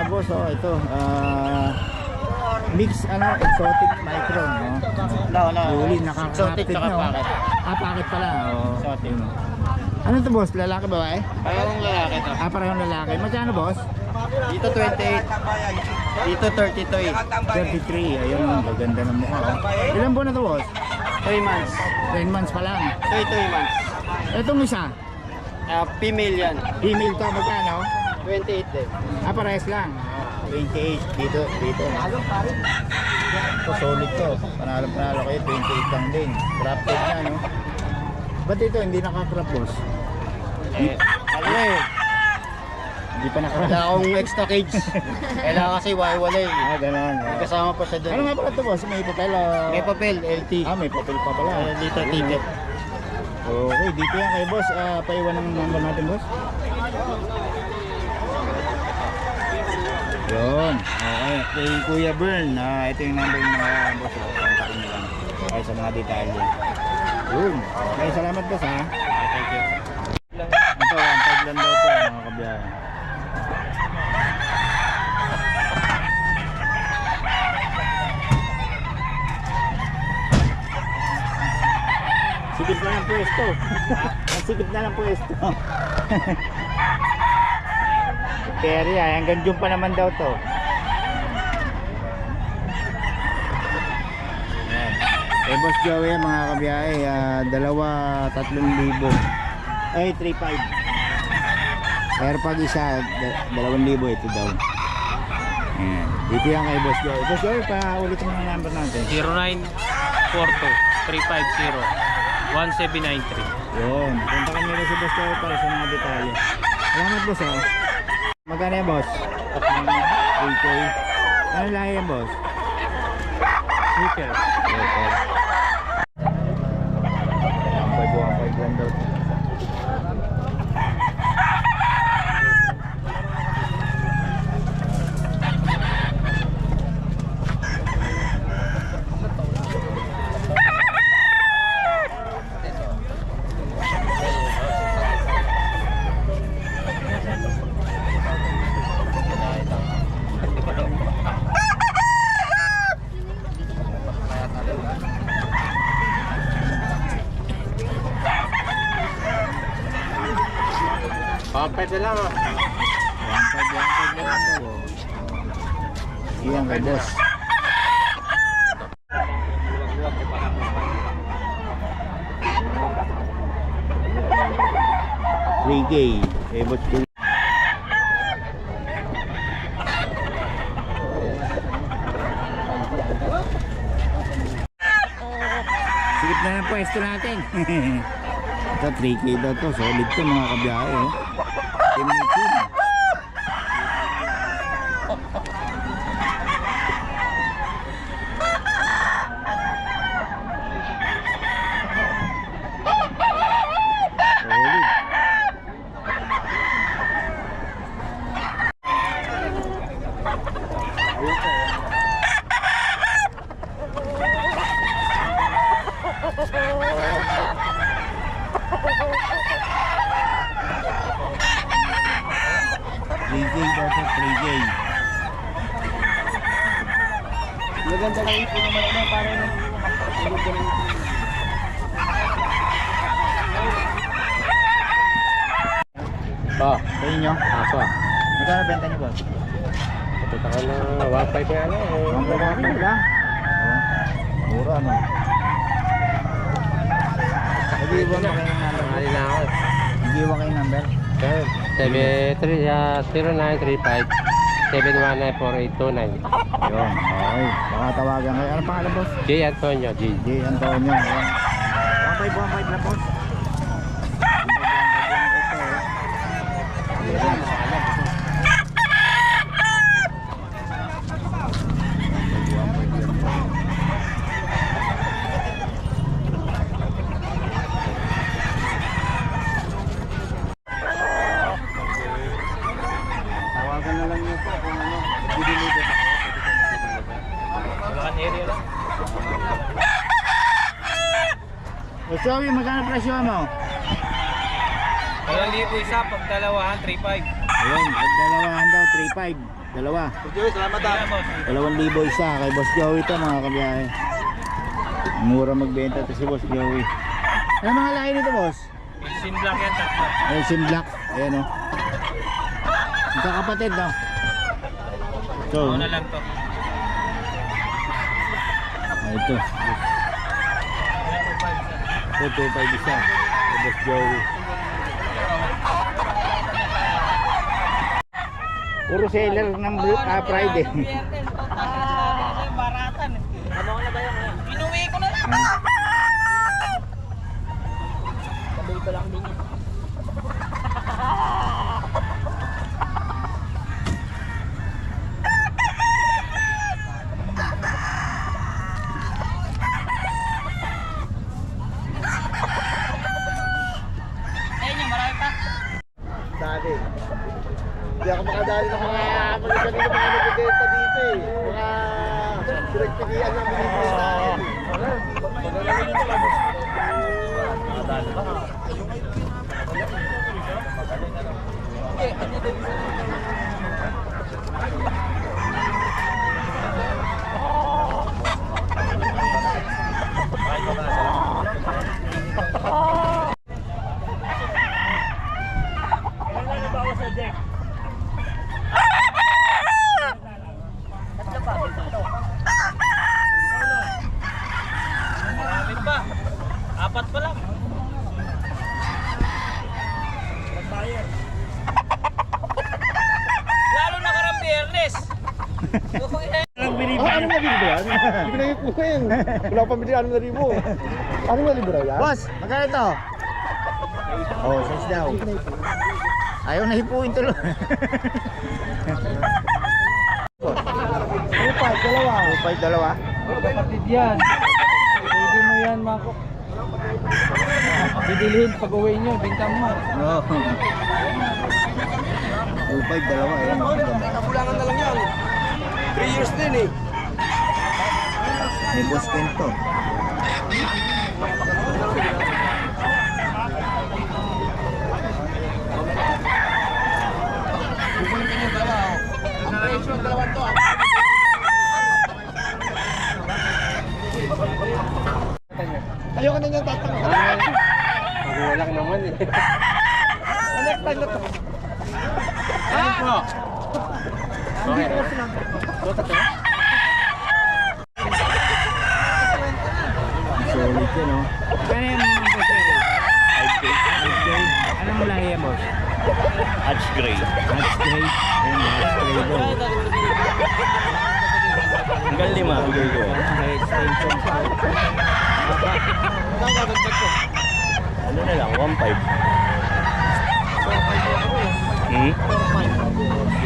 boss, oh, ito. Mix, exotic micron, no? No. Huli, Exotic nakakapit tsaka na, oh. packet. Packet pala, oh. Exotic. Ano to, boss? Lalaki ba eh? Parang lalaki to. Parehong lalaki. Magkano, boss? Dito 28. Dito 32 eh. 33. Ayun, gaganda ng mukha, oh. Ilan buwan na to, boss? 3 months. 10 months pa lang. 3 months. Itong isa, Female yan. female to, magkano? 28 din. Parehas lang. 28 dito. Ito solid to. Panalo kayo, 28 lang din. Crafted na, no? Ba't ito hindi naka-crop, boss? Hindi pa naka-crop. Wala akong extra cage. Kailangan kasi wala eh. Ganon. May kasama pa siya doon. Ano nga pala ito, boss? May papel, May papel, LT. may papel pa pala. Dito ticket. Okay, dito yan kay boss. Paiwan ng number natin, boss. Yun. Okay. Kay Kuya Bern. Ito yung number ng mga boss. Kontakin nyo lang. Okay, sa mga detalye. Yun. Okay, salamat, boss, ha. Thank you. Ito, 1.5 lang daw po, mga kabiyahe. Sikip na lang pwesto. Ang sikip na lang pwesto. Pero yan, hanggang June pa naman daw to. Yan. Eh, Boss Joey, mga kabiyahe, 3,000. Ay, 3,500. Pero pag isa, 2,000 ito daw. Ayan. Dito yan kay Boss Joey. Boss Joey, paulit mo ng number natin. 0942-350-1793. Yun. Punta nyo rin si Boss Joey para sa mga detalye. Salamat, boss, ha. Magkano yan, boss? 3K. Ano lahi yan, boss? Super. Okay. 1.5 lang daw. Pampet na lang ah. 1.5 lang daw. Iyan kay boss. Reggae. Boss Joey. Sikip na ng pwesto natin. Ito 3K daw to. Solid to, mga kabiyahe, oh. Team meeting. Solid. Maganda lang ito naman ano, para na. Maganda lang ito. Sa inyo? Ako. Magkano benta niyo, boss? Patata ka na 1.5 kaya lang. 1.5 lang. Mura, ano? Nag-iwan mo kayo ng number. Mahali na ako. Nag-iwan kayo ng number. 09-3-719-4829. Yun, okay. Baka tawagan kayo. Ano pangalan, boss? J. Antonio, G. J. Antonio. 1.5 lang, boss. 1.5 lang ito. Tawagan na lang niyo po kung ano. Dideliver ako. Bulacan area lang. Sorry, magkano presyo mo? 2,000 isa, pag dalawahan, 3,500. Ayun, pag dalawahan daw, 3.5. Dalawa. Joey, salamat ah. 2,000 isa kay Boss Joey to mga kabiyahe. Mura magbenta to si Boss Joey. Ano mga lahi nito, boss? Sim black yan, tatlo. Ayun, sim black. Ayan o. Magkakapatid no? Ito. Ako na lang to. Ito. Ito, 2.5 isa. Kay Boss Joey. Puro seller ng Friday. Baratan. Ano na ba yung inuwi ko na lang. Sabihin ko lang din yan. Dati. Hindi ako makadali ng mga maliban ng mga nagbibenta dito eh. Mga pinagpigian ng binibili sa akin. Apat pa lang. Lalo na karang biyernes. Anong binibili? Ano na libre yan? Ibinigay ko yan. Wala pa pamili, 6,000. Ano na libre yan? Boss, magkano ito? Oh, size daw. Ayaw na hipuin tuloy. 2,500, dalawa. 2.5 dalawa. Kapatid yan. Pwede mo yan, Mako. Bidilhin pag uwi nyo, benta mo. No. 2.5 dalawa. Ayan. Kabulangan na lang yan. 3 years din eh. May Boss Ken to. Ang presyo ng dalawa to. Ayoko na niyang tatanggal. Magulang naman eh. Next time na to. Ano po? Okay. Solid yun, no? Kano yung mga Boss Ken? 5K. 5K. Anong lahi yan, boss? Hatch gray. Hatch gray. Ayan, hatch gray daw. Hanggang 5. Bigay ko. May extension pa. Ang gagagdag ko. Ano na lang, 1.5. Hmm?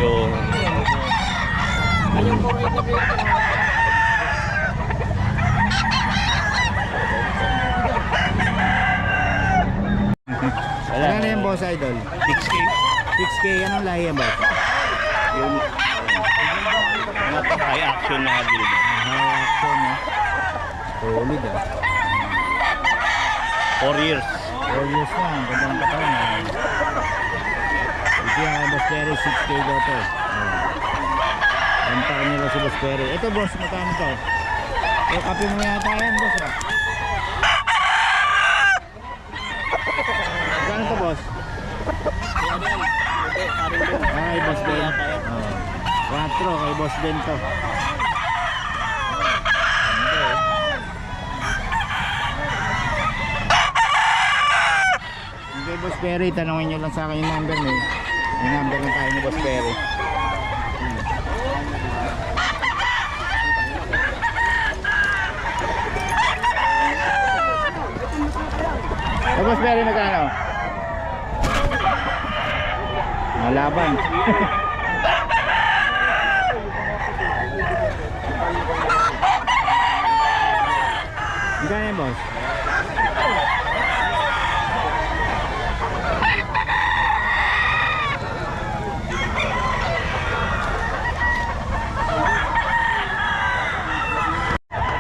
Yung... Yung 4,800 na pinito. Wala. Ano yung boss idol? 6K. 6K, anong lahi yan, boss? Yung... Not high action na build. High action, no? Solid, ah. 4 years. 4 years na, ang ganda ng katawan. Ito yung kay Boss Perry, 6K daw to. Ang taon nila si Boss Perry. Ito, boss, magkano to? Kape mo yata yan, boss, ah. Magkano to, boss? Kay Boss Ben. 4 kay Boss Ben to. Kay Boss Perry, tanongin nyo lang sa akin yung number mo. Yung number ng tayo ni Boss Perry. Kay Boss Perry, magkano? Malaban. Magkano yan, boss?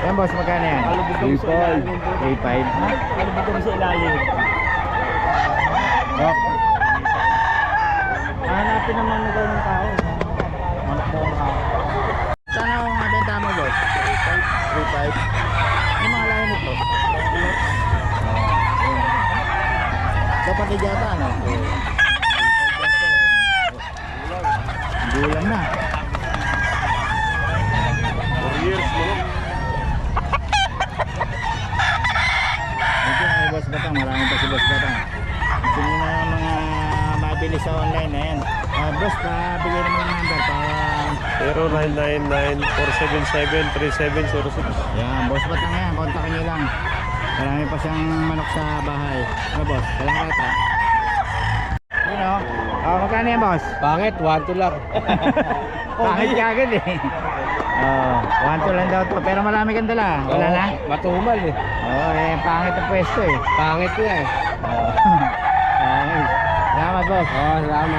Yan, boss, magkano yan? 3.5. 3.5. Ano ba kung sa ilalim? Oh. Hanap pinamamagal ng tao. Manok mo ang tao. Saan ako nga benta mo, boss? 3.5. Ano mga lahi nito? Kapatid yata, ano? Gulang na. 4 years mo. Ito ay Boss Batang, marami pa si Boss Batang. Gusto nyo na mga mabili sa online, ayan. Boss, pabigyan naman yung number para... 0999-477-3706. Yan, Boss Batang yan, kontakin nyo lang. Marami pa siyang manok sa bahay. Ano, Boss? Walang rata. Yun o. Magkano yan, Boss? Pangit, 1-2 lang. Pangit ka agad eh. 1-2 lang daw to. Pero marami kang dala. Wala na? Matumal eh. Pangit ang pwesto eh. Pangit yan eh. Okay. Salamat, Boss. Salamat.